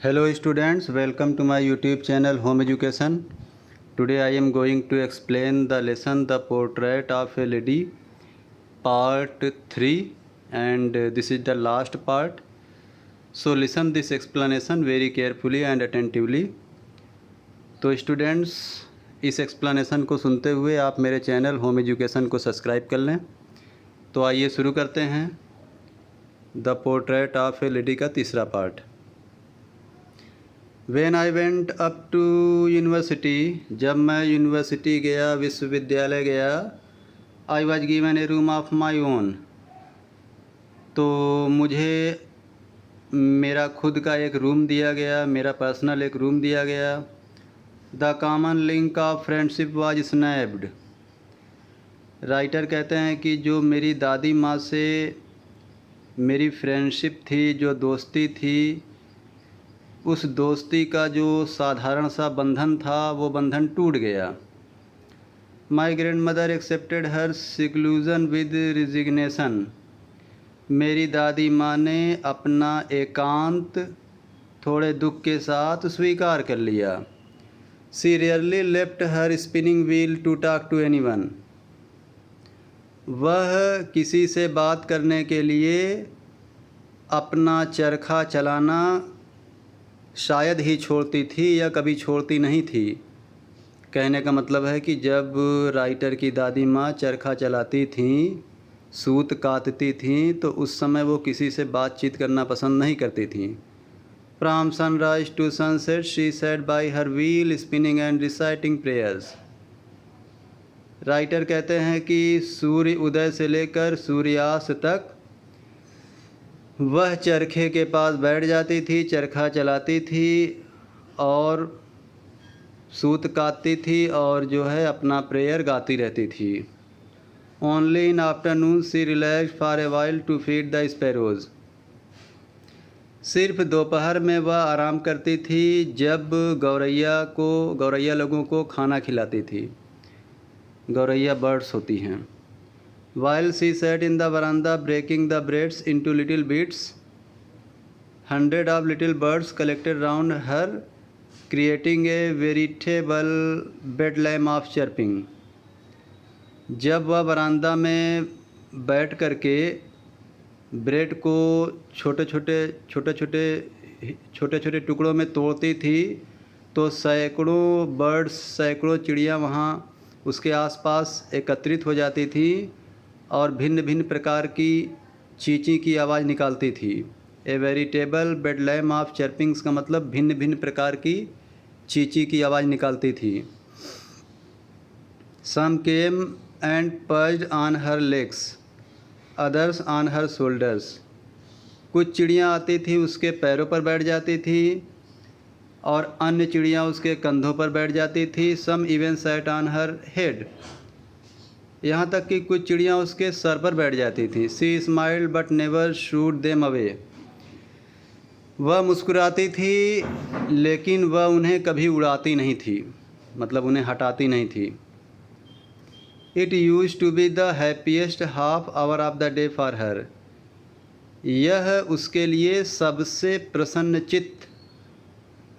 Hello students, welcome to my YouTube channel Home Education. Today I am going to explain the lesson The Portrait of a Lady part 3 and this is the last part. So listen this explanation very carefully and attentively. तो students इस explanation को सुनते हुए आप मेरे channel home education को subscribe कर लें। तो आइए शुरू करते हैं the portrait of A lady का तीसरा part. When I went up to university, जब मैं यूनिवर्सिटी गया, विश्वविद्यालय गया, I was given a room of my own, तो मुझे मेरा खुद का एक रूम दिया गया, मेरा पर्सनल एक रूम दिया गया। The common link of friendship was snapped. Writer कहते हैं कि जो मेरी दादी माँ से मेरी फ्रेंडशिप थी, जो दोस्ती थी, उस दोस्ती का जो साधारण सा बंधन था वो बंधन टूट गया। My grandmother accepted her seclusion with resignation. मेरी दादी माँ ने अपना एकांत थोड़े दुख के साथ स्वीकार कर लिया। She rarely left her spinning wheel to talk to anyone. वह किसी से बात करने के लिए अपना चरखा चलाना शायद ही छोड़ती थी या कभी छोड़ती नहीं थी। कहने का मतलब है कि जब राइटर की दादी माँ चरखा चलाती थीं, सूत कातती थीं, तो उस समय वो किसी से बातचीत करना पसंद नहीं करती थीं। From sunrise to sunset she sat by her wheel spinning and reciting prayers. Writer कहते हैं कि सूर्य उदय से लेकर सूर्यास्त तक वह चरखे के पास बैठ जाती थी, चरखा चलाती थी और सूत काटती थी और जो है अपना प्रेयर गाती रहती थी। Only in afternoon she relax for a while to feed the sparrows. सिर्फ दोपहर में वह आराम करती थी जब गौरैया लोगों को खाना खिलाती थी। गौरैया बर्ड्स होती हैं। While she sat in the veranda breaking the breads into little bits, hundreds of little birds collected round her, creating a veritable bedlam of chirping. जब वह वरांदा में बैठ करके ब्रेड को छोटे छोटे टुकड़ों में तोड़ती थी, तो सैकड़ों बर्ड्स, सैकड़ों चिड़ियाँ वहाँ उसके आसपास एकत्रित हो जाती थी और भिन्न भिन्न प्रकार की चींची की आवाज़ निकालती थी। ए वेरिटेबल बेडलैम ऑफ चर्पिंग्स का मतलब भिन्न भिन्न प्रकार की चींची की आवाज़ निकालती थी। Some came and perched on her legs, others on her shoulders. कुछ चिड़ियाँ आती थी, उसके पैरों पर बैठ जाती थी और अन्य चिड़ियाँ उसके कंधों पर बैठ जाती थी। Some even sat on her head, यहाँ तक कि कुछ चिड़ियाँ उसके सर पर बैठ जाती थी। She smiled but never shooed them away. वह मुस्कुराती थी लेकिन वह उन्हें कभी उड़ाती नहीं थी, मतलब उन्हें हटाती नहीं थी। It used to be the happiest half hour of the day for her. यह उसके लिए सबसे प्रसन्नचित्त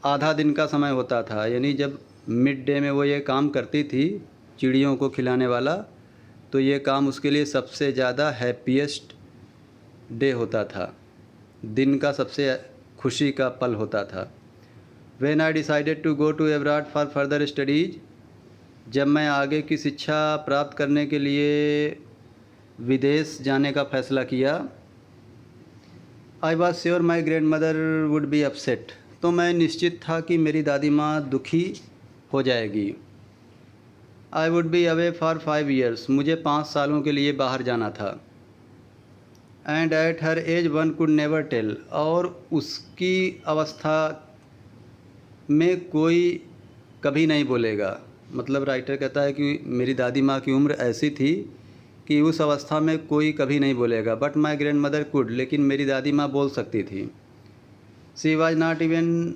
आधा दिन का समय होता था। यानी जब मिड डे में वो ये काम करती थी, चिड़ियों को खिलाने वाला, तो ये काम उसके लिए सबसे ज़्यादा हैप्पीएस्ट डे होता था, दिन का सबसे खुशी का पल होता था। When I decided to go to abroad for further studies, जब मैं आगे की शिक्षा प्राप्त करने के लिए विदेश जाने का फ़ैसला किया, I was sure my grand mother would be upset, तो मैं निश्चित था कि मेरी दादी माँ दुखी हो जाएगी। I would be away for 5 years, मुझे 5 सालों के लिए बाहर जाना था। And at her age one could never tell, और उसकी अवस्था में कोई कभी नहीं बोलेगा। मतलब राइटर कहता है कि मेरी दादी माँ की उम्र ऐसी थी कि उस अवस्था में कोई कभी नहीं बोलेगा। But my grandmother could, लेकिन मेरी दादी माँ बोल सकती थी। She was not even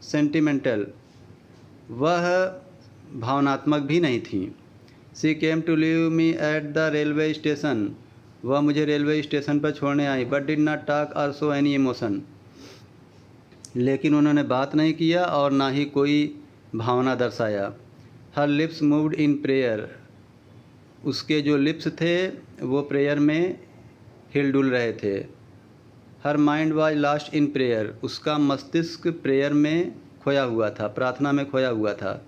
sentimental, वह भावनात्मक भी नहीं थी। She came to leave me at the railway station, वह मुझे रेलवे स्टेशन पर छोड़ने आई। But did not talk or show any emotion, लेकिन उन्होंने बात नहीं किया और ना ही कोई भावना दर्शाया। हर लिप्स मूव्ड इन प्रेयर, उसके जो लिप्स थे वो प्रेयर में हिल डुल रहे थे। Her mind was last in prayer, उसका मस्तिष्क प्रेयर में खोया हुआ था, प्रार्थना में खोया हुआ था।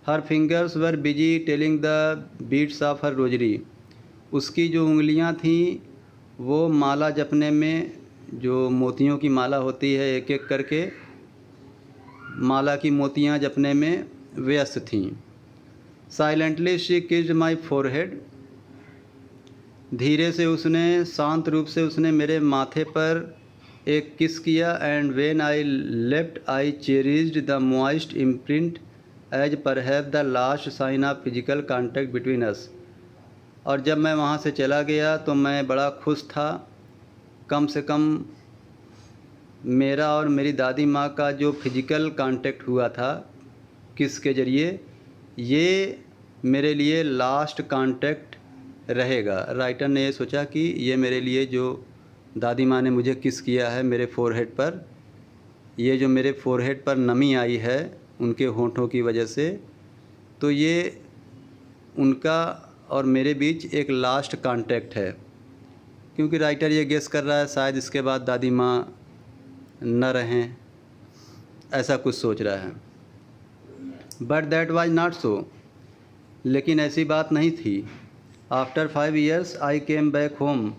Her fingers were busy telling the beads of her rosary, उसकी जो उंगलियां थीं वो माला जपने में, जो मोतियों की माला होती है एक एक करके माला की मोतियां जपने में व्यस्त थीं। Silently she kissed my forehead, धीरे से उसने, शांत रूप से उसने मेरे माथे पर एक किस किया। And when I left I cherished the moist imprint as perhaps the last sign of physical contact between us, और जब मैं वहाँ से चला गया तो मैं बड़ा खुश था। कम से कम मेरा और मेरी दादी माँ का जो फिजिकल कांटेक्ट हुआ था किस के ज़रिए, ये मेरे लिए लास्ट कांटेक्ट रहेगा। राइटर ने ये सोचा कि ये मेरे लिए जो दादी माँ ने मुझे किस किया है मेरे फ़ोरहेड पर, ये जो मेरे फ़ोरहेड पर नमी आई है उनके होंठों की वजह से, तो ये उनका और मेरे बीच एक लास्ट कांटेक्ट है। क्योंकि राइटर ये गेस कर रहा है शायद इसके बाद दादी माँ न रहें, ऐसा कुछ सोच रहा है। But that was not so, लेकिन ऐसी बात नहीं थी। After 5 years I came back home,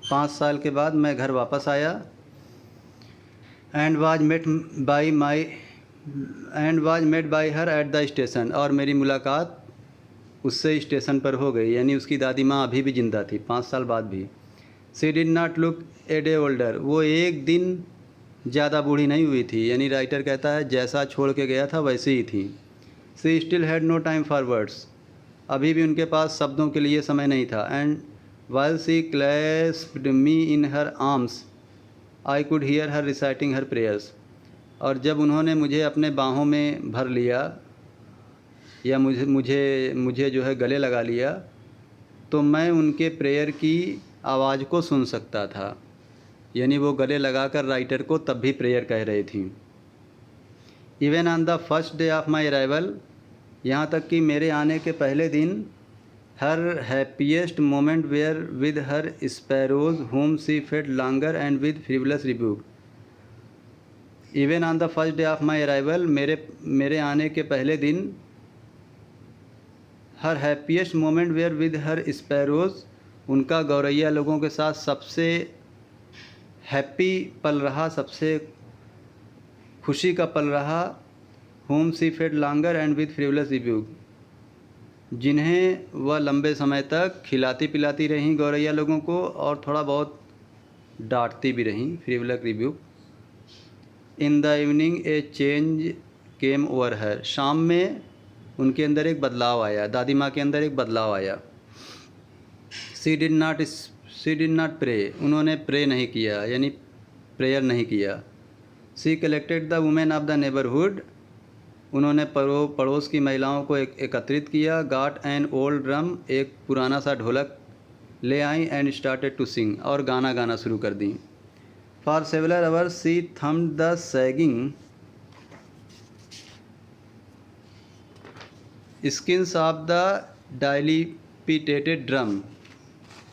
5 साल के बाद मैं घर वापस आया। And was met by her at the station, और मेरी मुलाकात उससे स्टेशन पर हो गई, यानी उसकी दादी माँ अभी भी ज़िंदा थी 5 साल बाद भी। She did not look a day older, वो एक दिन ज़्यादा बूढ़ी नहीं हुई थी, यानी राइटर कहता है जैसा छोड़ के गया था वैसे ही थी। She still had no time for words, अभी भी उनके पास शब्दों के लिए समय नहीं था। And while she clasped me in her arms I could hear her reciting her prayers, और जब उन्होंने मुझे अपने बाहों में भर लिया या मुझे जो है गले लगा लिया, तो मैं उनके प्रेयर की आवाज़ को सुन सकता था। यानी वो गले लगाकर राइटर को तब भी प्रेयर कह रही थी। Even on the first day of my arrival, यहाँ तक कि मेरे आने के पहले दिन, her happiest moment were with her sparrows whom she fed longer and with frivolous rebuke. Even on the first day of my arrival, मेरे आने के पहले दिन, her happiest moment were with her sparrows, उनका गौरैया लोगों के साथ सबसे हैप्पी पल रहा, सबसे खुशी का पल रहा। Home she fed longer and with frivolous rebuke, जिन्हें वह लंबे समय तक खिलाती पिलाती रहीं गौरैया लोगों को, और थोड़ा बहुत डांटती भी रहीं, frivolous rebuke. In the evening A change came over हर, शाम में उनके अंदर एक बदलाव आया, दादी माँ के अंदर एक बदलाव आया। शी डिड नॉट प्रे, उन्होंने प्रे नहीं किया, यानी प्रेयर नहीं किया। She collected the women of the neighbourhood, उन्होंने पड़ोस की महिलाओं को एकत्रित किया। गॉट एन ओल्ड ड्रम, एक पुराना सा ढोलक ले आई। एंड स्टार्टेड टू सिंग, और गाना गाना शुरू कर दी। For several hours she thumped the sagging skins of the dilapidated drum,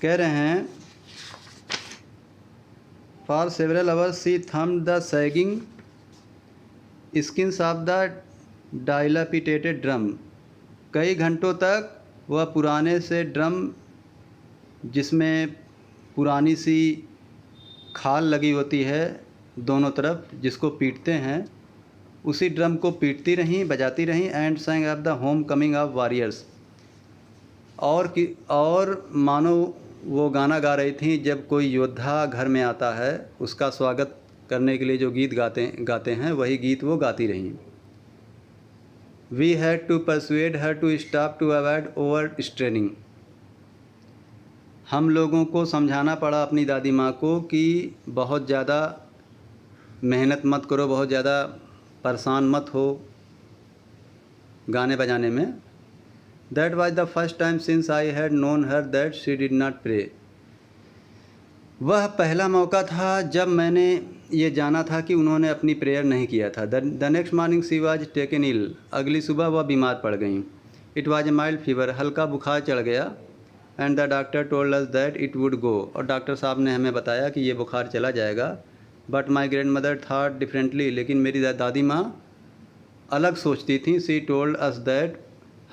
कह रहे हैं for several hours she thumped the sagging skins of the dilapidated drum, कई घंटों तक वह पुराने से ड्रम, जिसमें पुरानी सी खाल लगी होती है दोनों तरफ, जिसको पीटते हैं, उसी ड्रम को पीटती रहीं, बजाती रहीं। And sang of the home coming of warriors, और मानो वो गाना गा रही थी जब कोई योद्धा घर में आता है उसका स्वागत करने के लिए जो गीत गाते हैं वही गीत वो गाती रहीं। We had to persuade her to stop to avoid over straining, हम लोगों को समझाना पड़ा अपनी दादी माँ को कि बहुत ज़्यादा मेहनत मत करो, बहुत ज़्यादा परेशान मत हो गाने बजाने में। That was the first time since I had known her that she did not pray, वह पहला मौका था जब मैंने ये जाना था कि उन्होंने अपनी प्रेयर नहीं किया था। The next morning she was taken ill, अगली सुबह वह बीमार पड़ गई। It was a mild fever, हल्का बुखार चढ़ गया। And the doctor told us that it would go, और डॉक्टर साहब ने हमें बताया कि ये बुखार चला जाएगा। But my grand mother thought differently, लेकिन मेरी दादी माँ अलग सोचती थी। सी told us that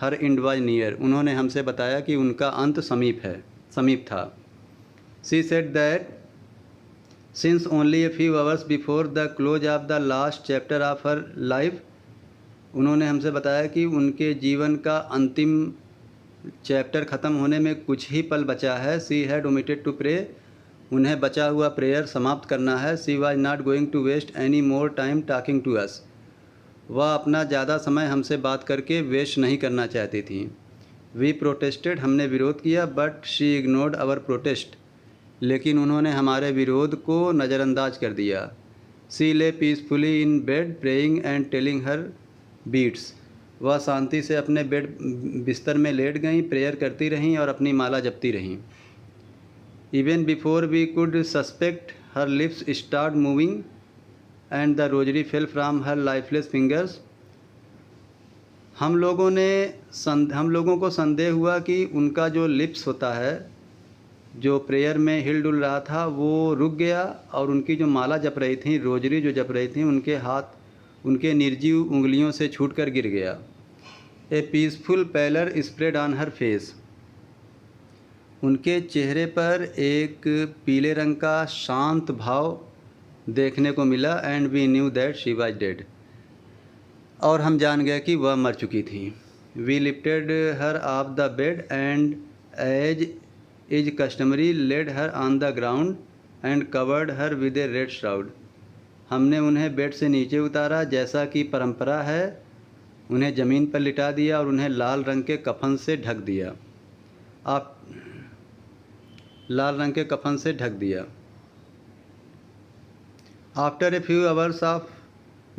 her and was near, उन्होंने हमसे बताया कि उनका अंत समीप था। She said that since only A few hours before the close of the last chapter of her life, उन्होंने हमसे बताया कि उनके जीवन का अंतिम चैप्टर ख़त्म होने में कुछ ही पल बचा है। She had omitted to pray, उन्हें बचा हुआ प्रेयर समाप्त करना है। She was not going to waste any more time talking to us, वह अपना ज़्यादा समय हमसे बात करके वेस्ट नहीं करना चाहती थी। वी प्रोटेस्टेड, हमने विरोध किया। But she ignored our protest, लेकिन उन्होंने हमारे विरोध को नज़रअंदाज कर दिया। She lay peacefully in bed praying and telling her beads, वह शांति से अपने बिस्तर में लेट गईं, प्रेयर करती रहीं और अपनी माला जपती रहीं। Even before we could suspect her lips start moving and the rosary fell from her lifeless fingers, हम लोगों को संदेह हुआ कि उनका जो लिप्स होता है, जो प्रेयर में हिल डुल रहा था, वो रुक गया और उनकी जो माला जप रही थी, रोजरी जो जप रही थी, उनके हाथ उनके निर्जीव उंगलियों से छूटकर गिर गया। A peaceful pallor spread on her face, उनके चेहरे पर एक पीले रंग का शांत भाव देखने को मिला। And we knew that she was dead, और हम जान गए कि वह मर चुकी थी। We lifted her off the bed and as is customary laid her on the ground and covered her with a red shroud, हमने उन्हें बेड से नीचे उतारा, जैसा कि परंपरा है, उन्हें ज़मीन पर लिटा दिया और उन्हें लाल रंग के कफन से ढक दिया। After a few hours of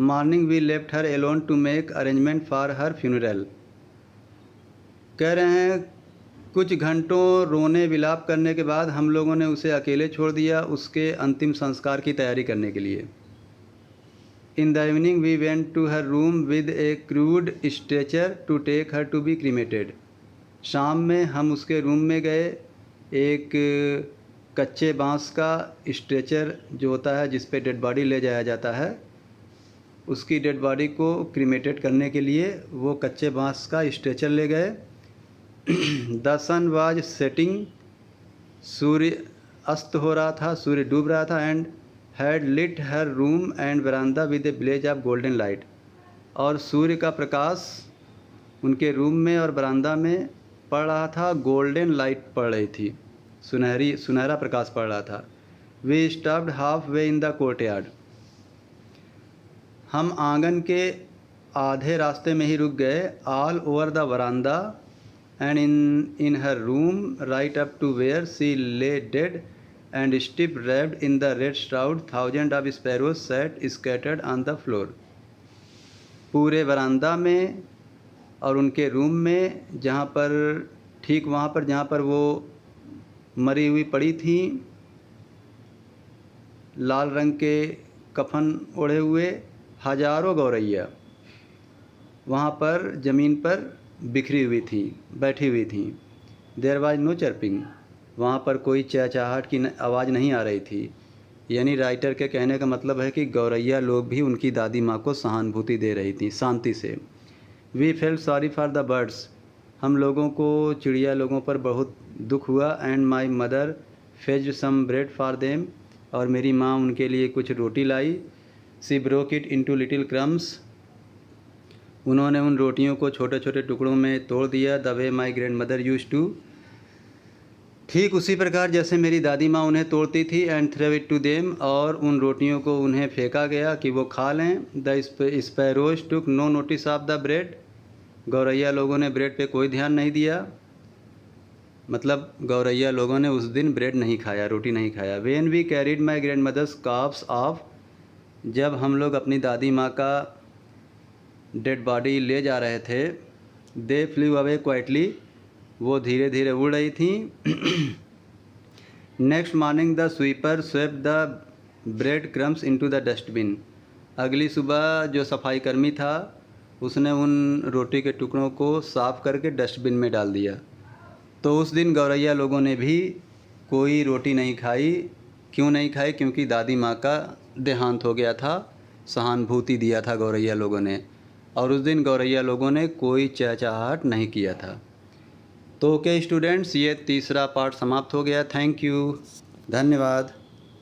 mourning we left her alone to make arrangement for her funeral, कह रहे हैं कुछ घंटों रोने विलाप करने के बाद हम लोगों ने उसे अकेले छोड़ दिया उसके अंतिम संस्कार की तैयारी करने के लिए। In the evening we went to her room with a crude stretcher to take her to be cremated, शाम में हम उसके रूम में गए। एक कच्चे बांस का स्ट्रेचर जो होता है जिस पे डेड बॉडी ले जाया जाता है, उसकी डेड बॉडी को क्रीमेटेड करने के लिए वो कच्चे बांस का स्ट्रेचर ले गए। द सन वाज सेटिंग, सूर्य अस्त हो रहा था, सूर्य डूब रहा था। And had lit her room and veranda with a blaze of golden light, और सूर्य का प्रकाश उनके रूम में और बरामदा में पड़ रहा था, गोल्डन लाइट पड़ रही थी, सुनहरा प्रकाश पड़ रहा था। We stopped halfway in the courtyard, हम आंगन के आधे रास्ते में ही रुक गए। All over the veranda and in her room right up to where she lay dead and stiff wrapped in the red shroud, thousands of sparrows sat scattered on the floor, पूरे वरांदा में और उनके रूम में, जहाँ पर ठीक वहाँ पर जहाँ पर वो मरी हुई पड़ी थी, लाल रंग के कफन ओढ़े हुए हजारों गौरैया वहाँ पर ज़मीन पर बिखरी हुई थी, बैठी हुई थी। देयर वाज नो चर्पिंग, वहाँ पर कोई चहचहाहट की आवाज़ नहीं आ रही थी। यानी राइटर के कहने का मतलब है कि गौरैया लोग भी उनकी दादी माँ को सहानुभूति दे रही थी शांति से। We felt sorry for the birds, हम लोगों को चिड़िया लोगों पर बहुत दुख हुआ। And my mother fetched some bread for them, और मेरी माँ उनके लिए कुछ रोटी लाई। She broke it into little crumbs, उन्होंने उन रोटियों को छोटे छोटे टुकड़ों में तोड़ दिया। The way my grandmother use to, ठीक उसी प्रकार जैसे मेरी दादी माँ उन्हें तोड़ती थी। And throw it to them, और उन रोटियों को उन्हें फेंका गया कि वो खा लें। The sparrows took no notice of the bread, गौरैया लोगों ने ब्रेड पे कोई ध्यान नहीं दिया, मतलब गौरैया लोगों ने उस दिन ब्रेड नहीं खाया, रोटी नहीं खाया। When we carried my grandmother's corpse off, जब हम लोग अपनी दादी माँ का डेड बॉडी ले जा रहे थे, दे फ्लू अवे क्वाइटली, वो धीरे धीरे उड़ रही थी। Next morning the sweeper swept the bread crumbs into the dustbin. अगली सुबह जो सफाई कर्मी था उसने उन रोटी के टुकड़ों को साफ़ करके डस्टबिन में डाल दिया। तो उस दिन गौरैया लोगों ने भी कोई रोटी नहीं खाई। क्यों नहीं खाई? क्योंकि दादी माँ का देहांत हो गया था, सहानुभूति दिया था गौरैया लोगों ने, और उस दिन गौरैया लोगों ने कोई चहचहाट नहीं किया था। तो ओके स्टूडेंट्स, ये तीसरा पार्ट समाप्त हो गया। थैंक यू, धन्यवाद।